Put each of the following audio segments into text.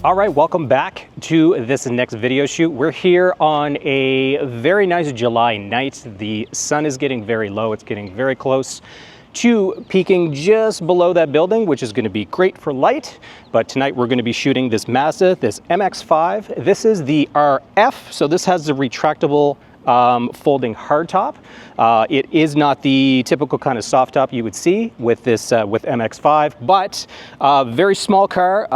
All right, welcome back to this next video shoot. We're here on a very nice July night. The sun is getting very low. It's getting very close to peaking just below that building, which is going to be great for light. But tonight we're going to be shooting this Mazda, this MX-5. This is the RF, so this has the retractable folding hardtop. It is not the typical kind of soft top you would see with this with MX-5, but very small car.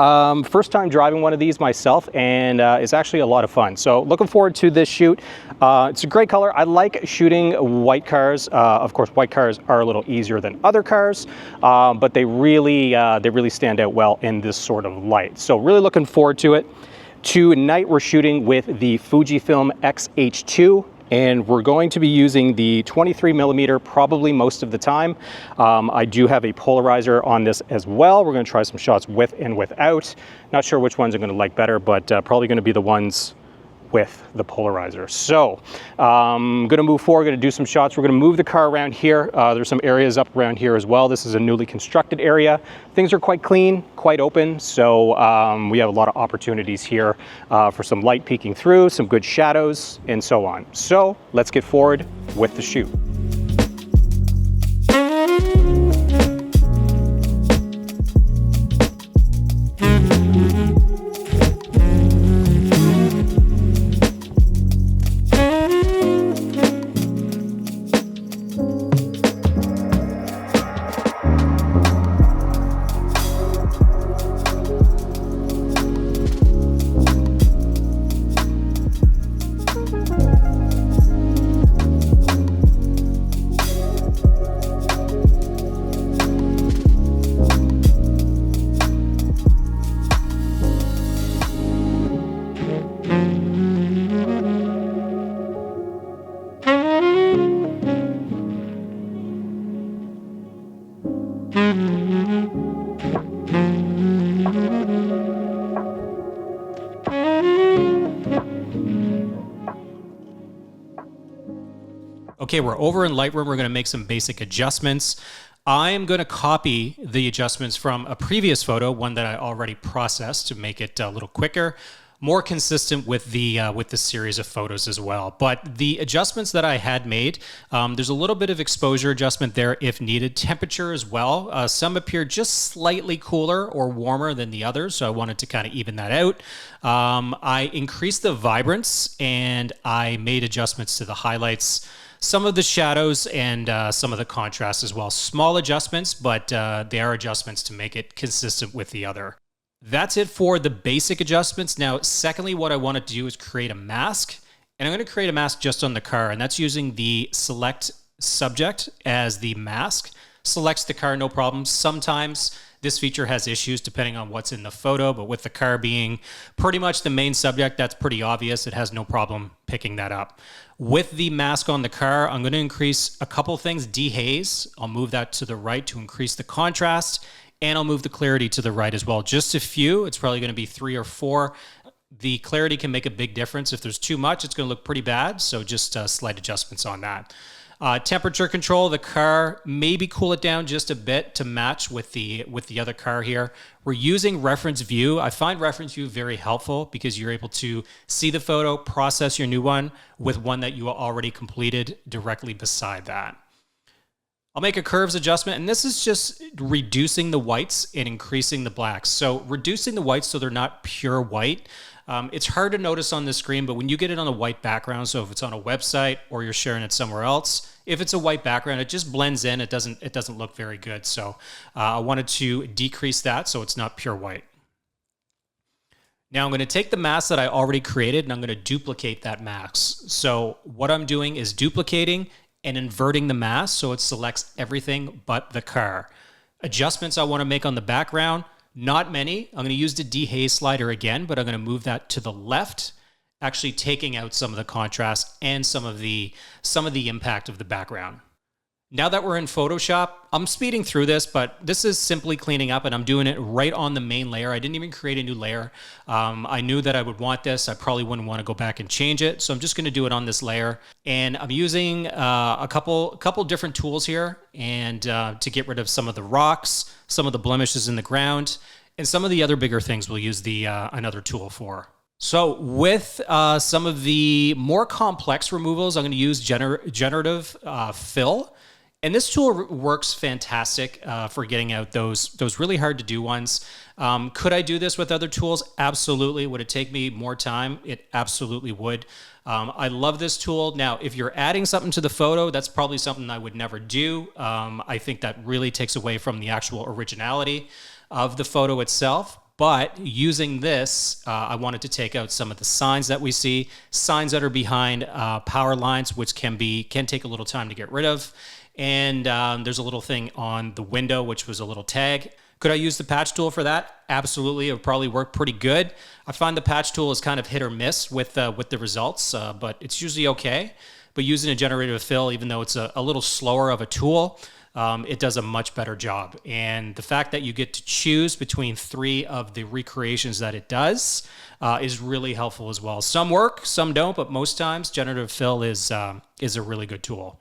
First time driving one of these myself, and it's actually a lot of fun. So looking forward to this shoot. It's a great color. I like shooting white cars. Of course, white cars are a little easier than other cars, but they really stand out well in this sort of light. So really looking forward to it. Tonight we're shooting with the Fujifilm X-H2. And we're going to be using the 23mm probably most of the time. I do have a polarizer on this as well. We're going to try some shots with and without. Not sure which ones I'm going to like better, but probably going to be the ones with the polarizer. So I'm going to move forward, going to do some shots. We're going to move the car around here. There's some areas up around here as well. This is a newly constructed area. Things are quite clean, quite open. So we have a lot of opportunities here for some light peeking through, some good shadows, and so on. So let's get forward with the shoot. Okay, we're over in Lightroom. We're going to make some basic adjustments. I'm going to copy the adjustments from a previous photo, one that I already processed to make it a little quicker, more consistent with the series of photos as well. But the adjustments that I had made, there's a little bit of exposure adjustment there if needed. Temperature as well. Some appear just slightly cooler or warmer than the others, so I wanted to kind of even that out. I increased the vibrance and I made adjustments to the highlights, some of the shadows, and some of the contrast as well. Small adjustments, but they are adjustments to make it consistent with the other. That's it for the basic adjustments. Now, secondly, what I wanted to do is create a mask, and I'm going to create a mask just on the car, and that's using the select subject as the mask. Selects the car, no problem. Sometimes this feature has issues depending on what's in the photo, but with the car being pretty much the main subject, that's pretty obvious. It has no problem picking that up. With the mask on the car, I'm going to increase a couple things. Dehaze, I'll move that to the right to increase the contrast, and I'll move the clarity to the right as well. Just a few. It's probably going to be 3 or 4. The clarity can make a big difference. If there's too much, it's going to look pretty bad, so just slight adjustments on that. Temperature control, the car, maybe cool it down just a bit to match with the other car here. We're using reference view. I find reference view very helpful because you're able to see the photo, process your new one with one that you already completed directly beside that. I'll make a curves adjustment, and this is just reducing the whites and increasing the blacks. So reducing the whites so they're not pure white. It's hard to notice on the screen, but when you get it on a white background, so if it's on a website or you're sharing it somewhere else, if it's a white background, it just blends in. It doesn't look very good. So I wanted to decrease that so it's not pure white. Now I'm going to take the mask that I already created and I'm going to duplicate that mask. So what I'm doing is duplicating and inverting the mask so it selects everything but the car. Adjustments I want to make on the background, not many. I'm going to use the dehaze slider again, but I'm going to move that to the left, actually taking out some of the contrast and some of the impact of the background. Now that we're in Photoshop, I'm speeding through this, but this is simply cleaning up and I'm doing it right on the main layer. I didn't even create a new layer. I knew that I would want this. I probably wouldn't want to go back and change it. So I'm just going to do it on this layer. And I'm using a couple different tools here and to get rid of some of the rocks, some of the blemishes in the ground. And some of the other bigger things we'll use the another tool for. So with some of the more complex removals, I'm going to use generative fill. And this tool works fantastic for getting out those really hard to do ones. Could I do this with other tools? Absolutely. Would it take me more time? It absolutely would. I love this tool. Now, if you're adding something to the photo, that's probably something I would never do. I think that really takes away from the actual originality of the photo itself. But using this, I wanted to take out some of the signs that we see, signs that are behind power lines, which can take a little time to get rid of. And there's a little thing on the window, which was a little tag. Could I use the patch tool for that? Absolutely. It would probably work pretty good. I find the patch tool is kind of hit or miss with the results, but it's usually okay. But using a generative fill, even though it's a little slower of a tool, it does a much better job. And the fact that you get to choose between 3 of the recreations that it does is really helpful as well. Some work, some don't, but most times generative fill is a really good tool.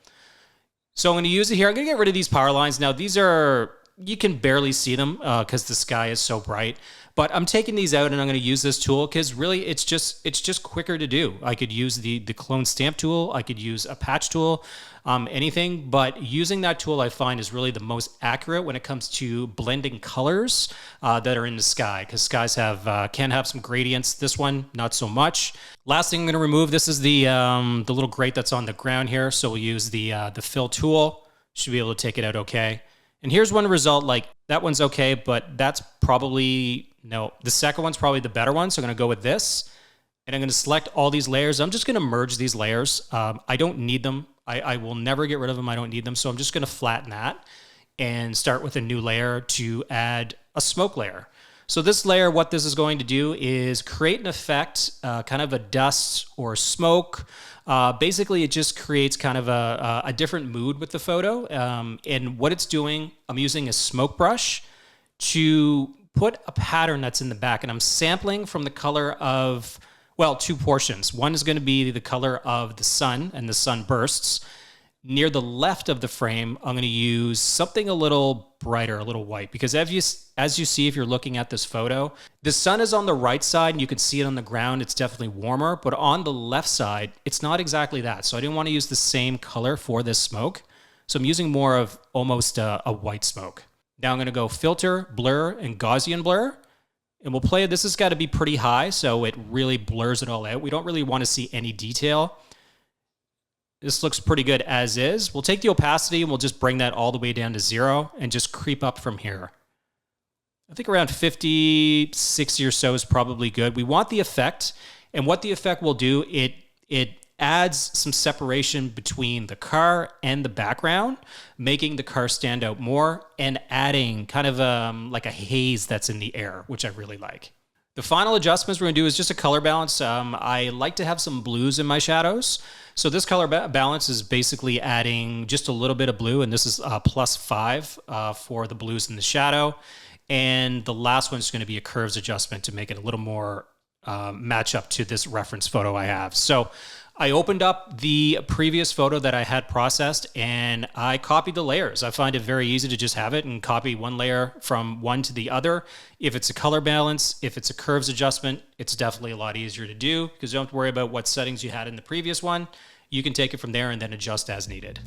So I'm going to use it here. I'm going to get rid of these power lines. Now these are, you can barely see them because the sky is so bright. But I'm taking these out and I'm going to use this tool because really it's just quicker to do. I could use the clone stamp tool. I could use a patch tool, anything. But using that tool I find is really the most accurate when it comes to blending colors that are in the sky, because skies can have some gradients. This one, not so much. Last thing I'm going to remove, this is the little grate that's on the ground here. So we'll use the fill tool. Should be able to take it out okay. And here's one result, like that one's okay, but that's probably, no, the second one's probably the better one. So I'm going to go with this and I'm going to select all these layers. I'm just going to merge these layers. I don't need them. I will never get rid of them. I don't need them. So I'm just going to flatten that and start with a new layer to add a smoke layer. So this layer, what this is going to do is create an effect, kind of a dust or smoke. Basically, it just creates kind of a different mood with the photo. And what it's doing, I'm using a smoke brush to put a pattern that's in the back. And I'm sampling from the color of, well, 2 portions. One is going to be the color of the sun and the sun bursts. Near the left of the frame, I'm going to use something a little brighter, a little white, because as you see, if you're looking at this photo, the sun is on the right side and you can see it on the ground. It's definitely warmer, but on the left side, it's not exactly that. So I didn't want to use the same color for this smoke. So I'm using more of almost a white smoke. Now I'm going to go filter, blur, and Gaussian blur. And we'll play, this has got to be pretty high, so it really blurs it all out. We don't really want to see any detail. This looks pretty good as is. We'll take the opacity and we'll just bring that all the way down to 0 and just creep up from here. I think around 50, 60 or so is probably good. We want the effect, and what the effect will do, it adds some separation between the car and the background, making the car stand out more and adding kind of like a haze that's in the air, which I really like. The final adjustments we're going to do is just a color balance. I like to have some blues in my shadows. So this color balance is basically adding just a little bit of blue, and this is +5 for the blues in the shadow. And the last one is going to be a curves adjustment to make it a little more match up to this reference photo I have. So I opened up the previous photo that I had processed and I copied the layers. I find it very easy to just have it and copy one layer from one to the other. If it's a color balance, if it's a curves adjustment, it's definitely a lot easier to do because you don't have to worry about what settings you had in the previous one. You can take it from there and then adjust as needed.